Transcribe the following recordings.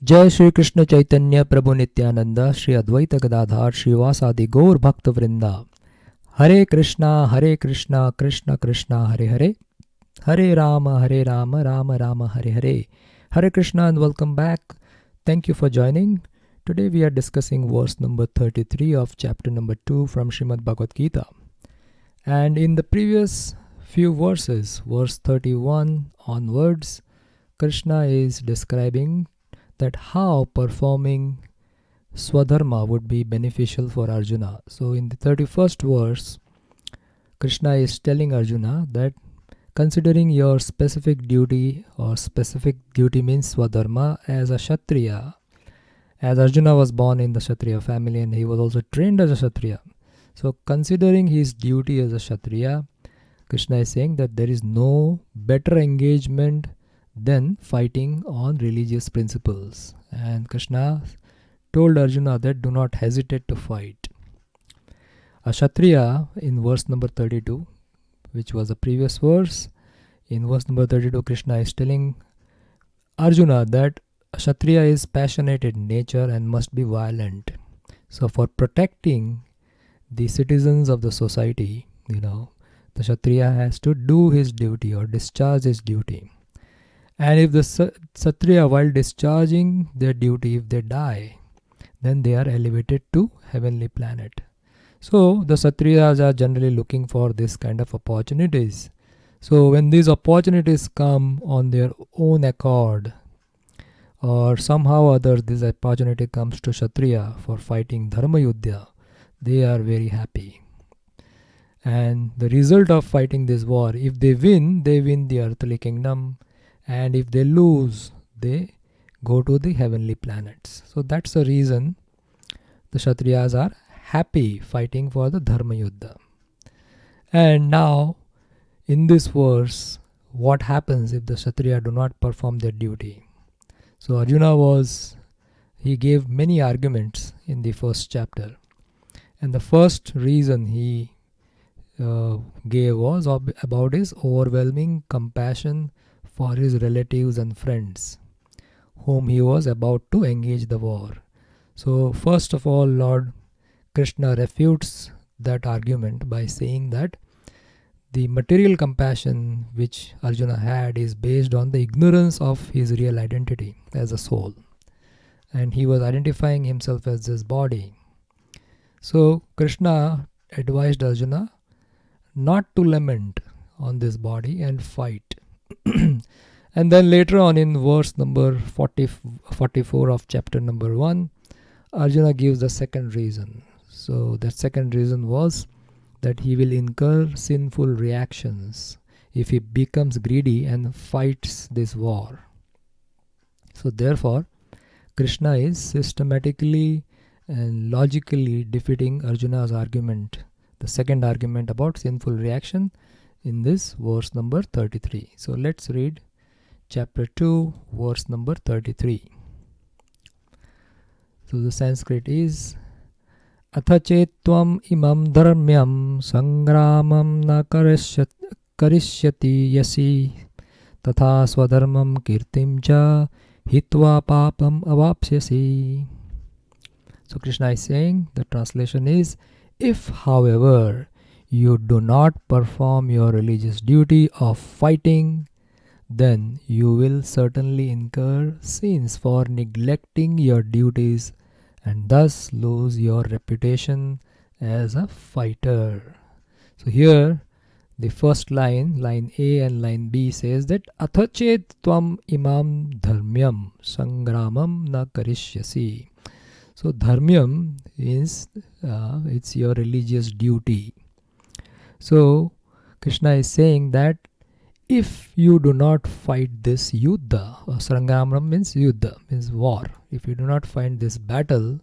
जय श्री कृष्ण चैतन्य प्रभु नित्यानंद श्री अद्वैत गदाधार श्रीवासादि गौर भक्त वृंदा। हरे कृष्णा कृष्ण कृष्णा हरे हरे, हरे Ram Ram Ram Hare Hare. Hare Krishna and welcome back. Thank you for joining. Today we are discussing verse number 33 of chapter number 2 from Srimad Bhagavad Gita. And in the previous few verses, verse 31 onwards, Krishna is describing that how performing Swadharma would be beneficial for Arjuna. So in the 31st verse, Krishna is telling Arjuna that considering your specific duty, or specific duty means Swadharma, as a Kshatriya, as Arjuna was born in the Kshatriya family and he was also trained as a Kshatriya. So considering his duty as a Kshatriya, Krishna is saying that there is no better engagement than fighting on religious principles. And Krishna told Arjuna that do not hesitate to fight. A Kshatriya, in verse number 32, which was the previous verse, in verse number 32, Krishna is telling Arjuna that a Kshatriya is passionate in nature and must be violent. So for protecting the citizens of the society, the Kshatriya has to do his duty or discharge his duty. And if the Kshatriya, while discharging their duty, if they die, then they are elevated to heavenly planet. So the Kshatriyas are generally looking for this kind of opportunities. So when these opportunities come on their own accord, or somehow or other this opportunity comes to Kshatriya for fighting Dharma Yuddha, they are very happy. And the result of fighting this war, if they win the earthly kingdom, and if they lose, they go to the heavenly planets. So that's the reason the Kshatriyas are happy fighting for the Dharma Yuddha. And now, in this verse, what happens if the Kshatriya do not perform their duty? So Arjuna he gave many arguments in the first chapter. And the first reason he gave was about his overwhelming compassion for his relatives and friends, whom he was about to engage the war. So first of all, Lord Krishna refutes that argument by saying that the material compassion which Arjuna had is based on the ignorance of his real identity as a soul. And he was identifying himself as this body. So Krishna advised Arjuna not to lament on this body and fight. And then later on in verse number 44 of chapter number 1, Arjuna gives the second reason. So that second reason was that he will incur sinful reactions if he becomes greedy and fights this war. So therefore, Krishna is systematically and logically defeating Arjuna's argument, the second argument about sinful reaction, in this verse number 33. So let's read chapter 2, verse number 33. So the Sanskrit is Atha chetvam imam dharmyam sangramam na karishyati yasi tatha swadharmam kirtim cha hitva papam avapsyasi. So Krishna is saying, the translation is, if however you do not perform your religious duty of fighting, then you will certainly incur sins for neglecting your duties and thus lose your reputation as a fighter. So here the first line A and line B says that Athachet tvam imam dharmyam sangramam na karishyasi. So dharmyam is it's your religious duty. So Krishna is saying that if you do not fight this yuddha, Sangramam means yuddha, means war. If you do not fight this battle,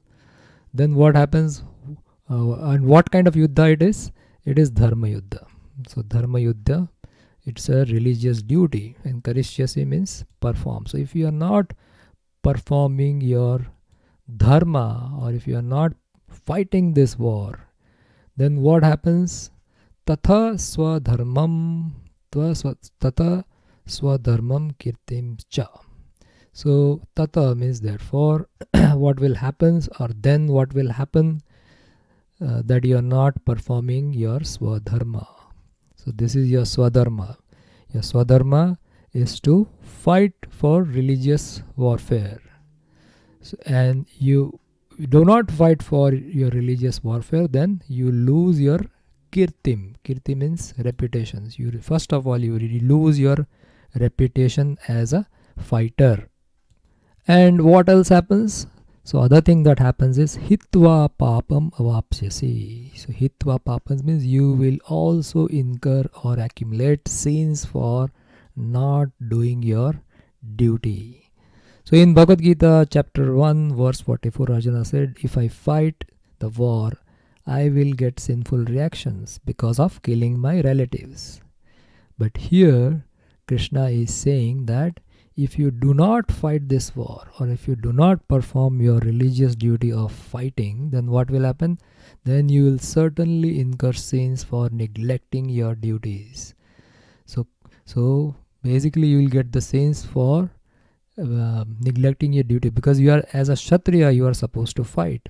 then what happens? And what kind of yuddha it is? It is dharma yuddha. So dharma yuddha, it's a religious duty, and karishyasi means perform. So if you are not performing your dharma, or if you are not fighting this war, then what happens? Tatha swadharmam Tata swadharmam kirtim cha. So tata means therefore. What will happen, or then what will happen, that you are not performing your swadharma. So this is your swadharma. Your swadharma is to fight for religious warfare. So, and you do not fight for your religious warfare, then you lose your kirtim. Kirti means reputations. You first of all you lose your reputation as a fighter. And what else happens? So other thing that happens is hitva papam avapsyasi. So hitva papam means you will also incur or accumulate sins for not doing your duty. So in Bhagavad Gita chapter 1 verse 44, Arjuna said, if I fight the war, I will get sinful reactions because of killing my relatives. But here Krishna is saying that if you do not fight this war, or if you do not perform your religious duty of fighting, then what will happen? Then you will certainly incur sins for neglecting your duties. So basically you will get the sins for neglecting your duty, because you are, as a Kshatriya, you are supposed to fight,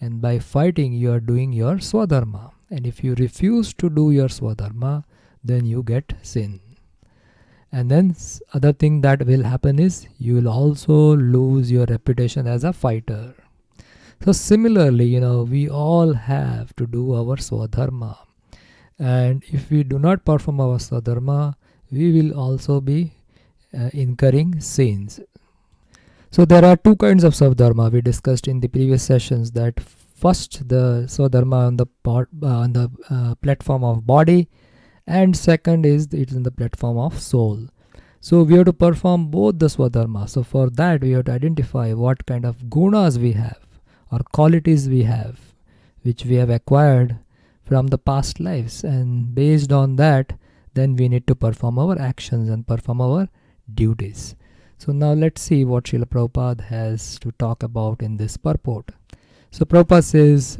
and by fighting you are doing your swadharma, and if you refuse to do your swadharma, then you get sin. And then other thing that will happen is you will also lose your reputation as a fighter. So similarly, we all have to do our swadharma, and if we do not perform our swadharma, we will also be incurring sins. So there are two kinds of swadharma we discussed in the previous sessions. That first, the swadharma on the platform of body, and second is it's in the platform of soul. So we have to perform both the swadharma. So for that we have to identify what kind of gunas we have, or qualities we have, which we have acquired from the past lives, and based on that then we need to perform our actions and perform our duties. So now let's see what Srila Prabhupada has to talk about in this purport. So Prabhupada says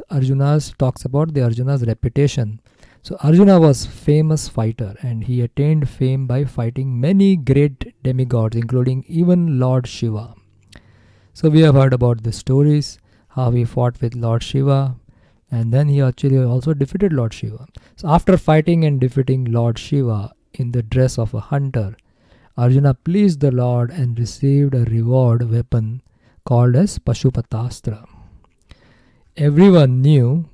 talks about the Arjuna's reputation. So Arjuna was famous fighter, and he attained fame by fighting many great demigods, including even Lord Shiva. So we have heard about the stories, how he fought with Lord Shiva, and then he actually also defeated Lord Shiva. So after fighting and defeating Lord Shiva in the dress of a hunter, Arjuna pleased the Lord and received a reward weapon called as Pashupatastra. Everyone knew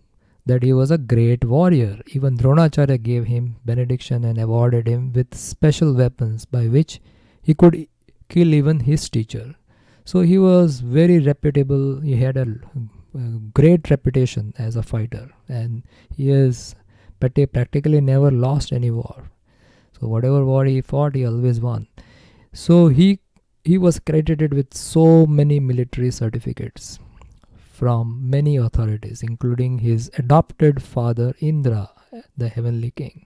that he was a great warrior. Even Dronacharya gave him benediction and awarded him with special weapons by which he could kill even his teacher. So he was very reputable. He had a great reputation as a fighter, and he has practically never lost any war. So whatever war he fought, he always won. So he was credited with so many military certificates from many authorities, including his adopted father Indra, the heavenly king.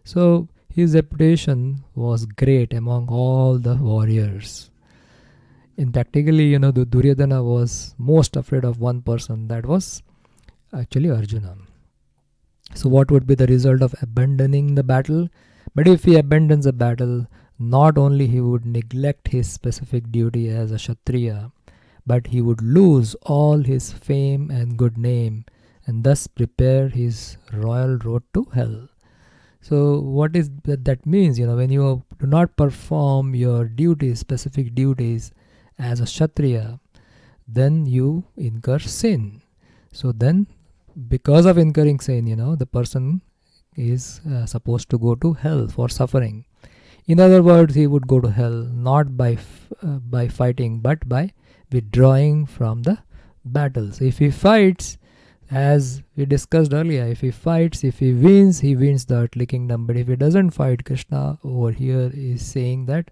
So his reputation was great among all the warriors. In practically, the Duryodhana was most afraid of one person, that was actually Arjuna. So what would be the result of abandoning the battle? But if he abandons the battle, not only he would neglect his specific duty as a Kshatriya, but he would lose all his fame and good name, and thus prepare his royal road to hell. So what is that means? When you do not perform your duties, specific duties as a Kshatriya, then you incur sin. So then, because of incurring sin, the person is supposed to go to hell for suffering. In other words, he would go to hell not by fighting, but by withdrawing from the battles. If he fights, as we discussed earlier, if he wins, he wins the earthly kingdom. But if he doesn't fight, Krishna over here is saying that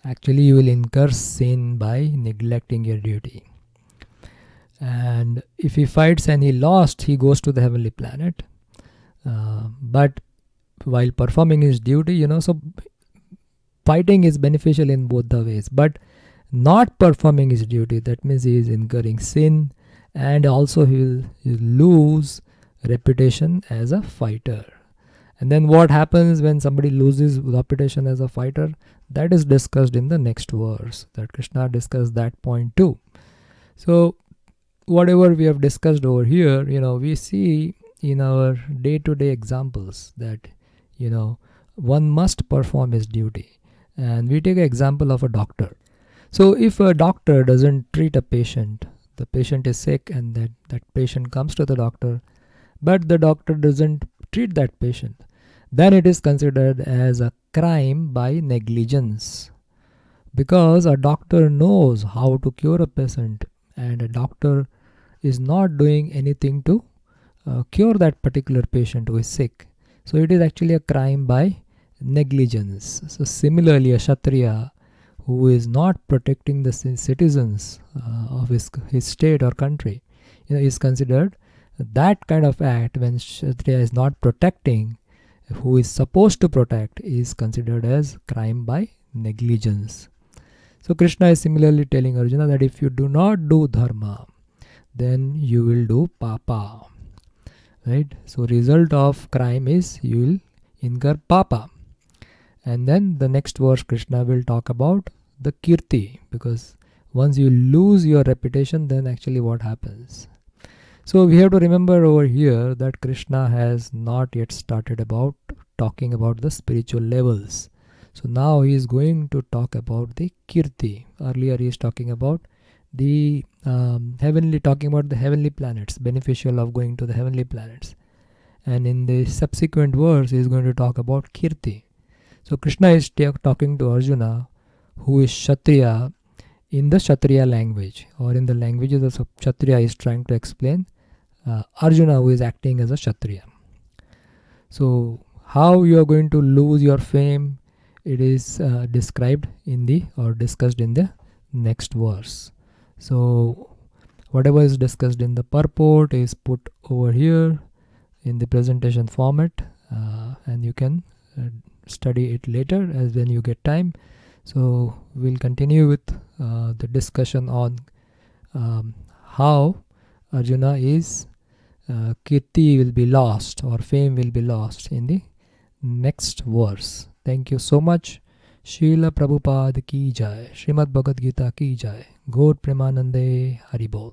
actually you will incur sin by neglecting your duty. And if he fights and he lost, he goes to the heavenly planet. But while performing his duty, so fighting is beneficial in both the ways. But not performing his duty, that means he is incurring sin, and also he will lose reputation as a fighter. And then what happens when somebody loses reputation as a fighter? that is discussed in the next verse, that Krishna discussed that point too. So whatever we have discussed over here, we see in our day-to-day examples that, one must perform his duty. And we take an example of a doctor. So if a doctor doesn't treat a patient, the patient is sick and that patient comes to the doctor, but the doctor doesn't treat that patient, then it is considered as a crime by negligence. Because a doctor knows how to cure a patient, and a doctor is not doing anything to cure that particular patient who is sick. So it is actually a crime by negligence. So similarly, a Kshatriya who is not protecting the citizens of his state or country, is considered, that kind of act when Kshatriya is not protecting who is supposed to protect, is considered as crime by negligence. So Krishna is similarly telling Arjuna that if you do not do dharma, then you will do papa, right? So result of crime is you will incur papa. And then the next verse Krishna will talk about the kirti, because once you lose your reputation, then actually what happens? So we have to remember over here that Krishna has not yet started about talking about the spiritual levels. So now he is going to talk about the kirti. Earlier he is talking about the talking about the heavenly planets, beneficial of going to the heavenly planets. And in the subsequent verse he is going to talk about kirti. So Krishna is talking to Arjuna, who is Kshatriya, in the Kshatriya language, or in the languages of Kshatriya is trying to explain Arjuna, who is acting as a Kshatriya. So how you are going to lose your fame, it is described in the, or discussed in the next verse. So whatever is discussed in the purport is put over here in the presentation format, and you can study it later as when you get time. So we'll continue with the discussion on how Arjuna is kirti will be lost, or fame will be lost, in the next verse. Thank you so much. Srila Prabhupada ki jai, Srimad Bhagavad Gita ki jai, Gaur Premanande Haribol.